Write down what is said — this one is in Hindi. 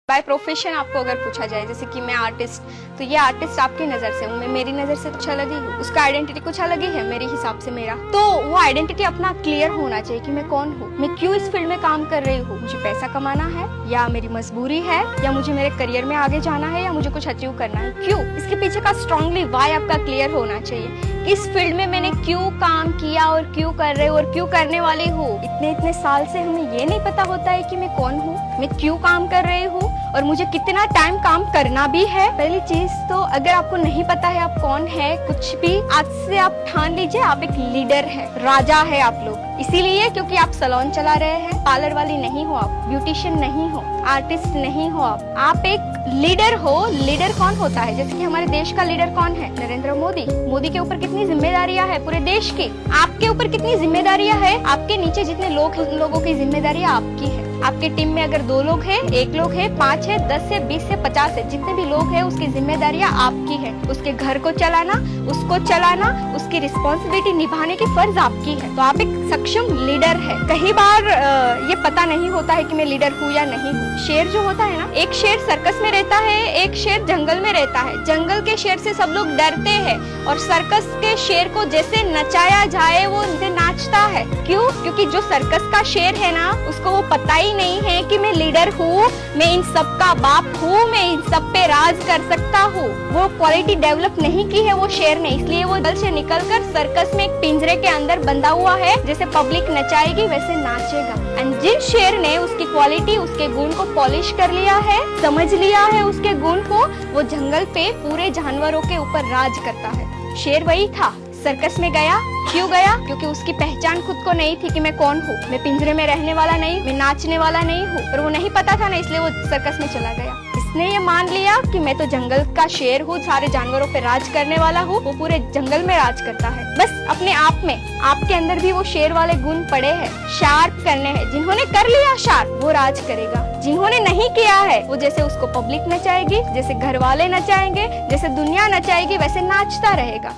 बाय प्रोफेशन आपको अगर पूछा जाए, जैसे कि मैं आर्टिस्ट, तो ये आर्टिस्ट आपकी नजर से हूँ, मैं मेरी नजर से कुछ अलग ही हूँ, उसका आइडेंटिटी कुछ अलग ही है मेरे हिसाब से मेरा। तो वो आइडेंटिटी अपना क्लियर होना चाहिए कि मैं कौन हूँ, मैं क्यों इस फील्ड में काम कर रही हूँ, मुझे पैसा कमाना है या मेरी मजबूरी है या मुझे मेरे करियर में आगे जाना है या मुझे कुछ अचीव करना है, क्यों, इसके पीछे का स्ट्रांगली वाई आपका क्लियर होना चाहिए। इस फील्ड में मैंने क्यों काम किया और क्यों कर रही हूँ और क्यों करने वाली हूँ। इतने साल से हमें ये नहीं पता होता है कि मैं कौन हूँ, मैं क्यों काम कर रही हूँ और मुझे कितना टाइम काम करना भी है। पहली चीज तो अगर आपको नहीं पता है आप कौन है, कुछ भी आज से आप ठान लीजिए आप एक लीडर है, राजा है आप लोग। इसीलिए क्योंकि आप सैलून चला रहे हैं, पार्लर वाली नहीं हो आप, ब्यूटिशियन नहीं हो, आर्टिस्ट नहीं हो आप एक लीडर हो। लीडर कौन होता है? जैसे कि हमारे देश का लीडर कौन है? नरेंद्र मोदी। मोदी के ऊपर कितनी जिम्मेदारियां है पूरे देश की, आपके ऊपर कितनी जिम्मेदारियां है, आपके नीचे जितने लोगों की जिम्मेदारियां आपकी है। आपके टीम में अगर 2 लोग हैं, 1 लोग है, 5 है, 10 है, 20 है, 50 है, जितने भी लोग हैं उसकी जिम्मेदारियां आपकी है। उसके घर को चलाना, उसको चलाना, उसकी रिस्पॉन्सिबिलिटी निभाने की फर्ज आपकी है। तो आप एक सक्षम लीडर है। कई बार ये पता नहीं होता है कि मैं लीडर हूँ या नहीं हूँ। शेर जो होता है ना, एक शेर सर्कस में रहता है, एक शेर जंगल में रहता है। जंगल के शेर से सब लोग डरते हैं और सर्कस के शेर को जैसे नचाया जाए वो उनसे नाचता है। क्यों? क्योंकि जो सर्कस का शेर है ना, उसको वो पता ही नहीं है कि मैं लीडर हूँ, मैं इन सब का बाप हूँ, मैं इन सब पे राज कर सकता हूँ। वो क्वालिटी डेवलप नहीं की है वो शेर ने, इसलिए वो जंगल से निकलकर सर्कस में एक पिंजरे के अंदर बंधा हुआ है। जैसे पब्लिक नचाएगी वैसे नाचेगा। एंड जिस शेर ने उसकी क्वालिटी, उसके गुण को पॉलिश कर लिया है, समझ लिया है उसके गुण को, वो जंगल पे पूरे जानवरों के ऊपर राज करता है। शेर वही था, सर्कस में गया। क्यों गया? क्योंकि उसकी पहचान खुद को नहीं थी कि मैं कौन हूँ, मैं पिंजरे में रहने वाला नहीं, मैं नाचने वाला नहीं हूँ। पर वो नहीं पता था ना, इसलिए वो सर्कस में चला गया। इसने ये मान लिया कि मैं तो जंगल का शेर हूँ, सारे जानवरों पे राज करने वाला हूँ, वो पूरे जंगल में राज करता है। बस अपने आप में, आपके अंदर भी वो शेर वाले गुण पड़े हैं, शार्प करने हैं। जिन्होंने कर लिया शार्प वो राज करेगा, जिन्होंने नहीं किया है वो जैसे उसको पब्लिक नचाएगी, जैसे घर वाले नचाएंगे, जैसे दुनिया नचाएगी, वैसे नाचता रहेगा।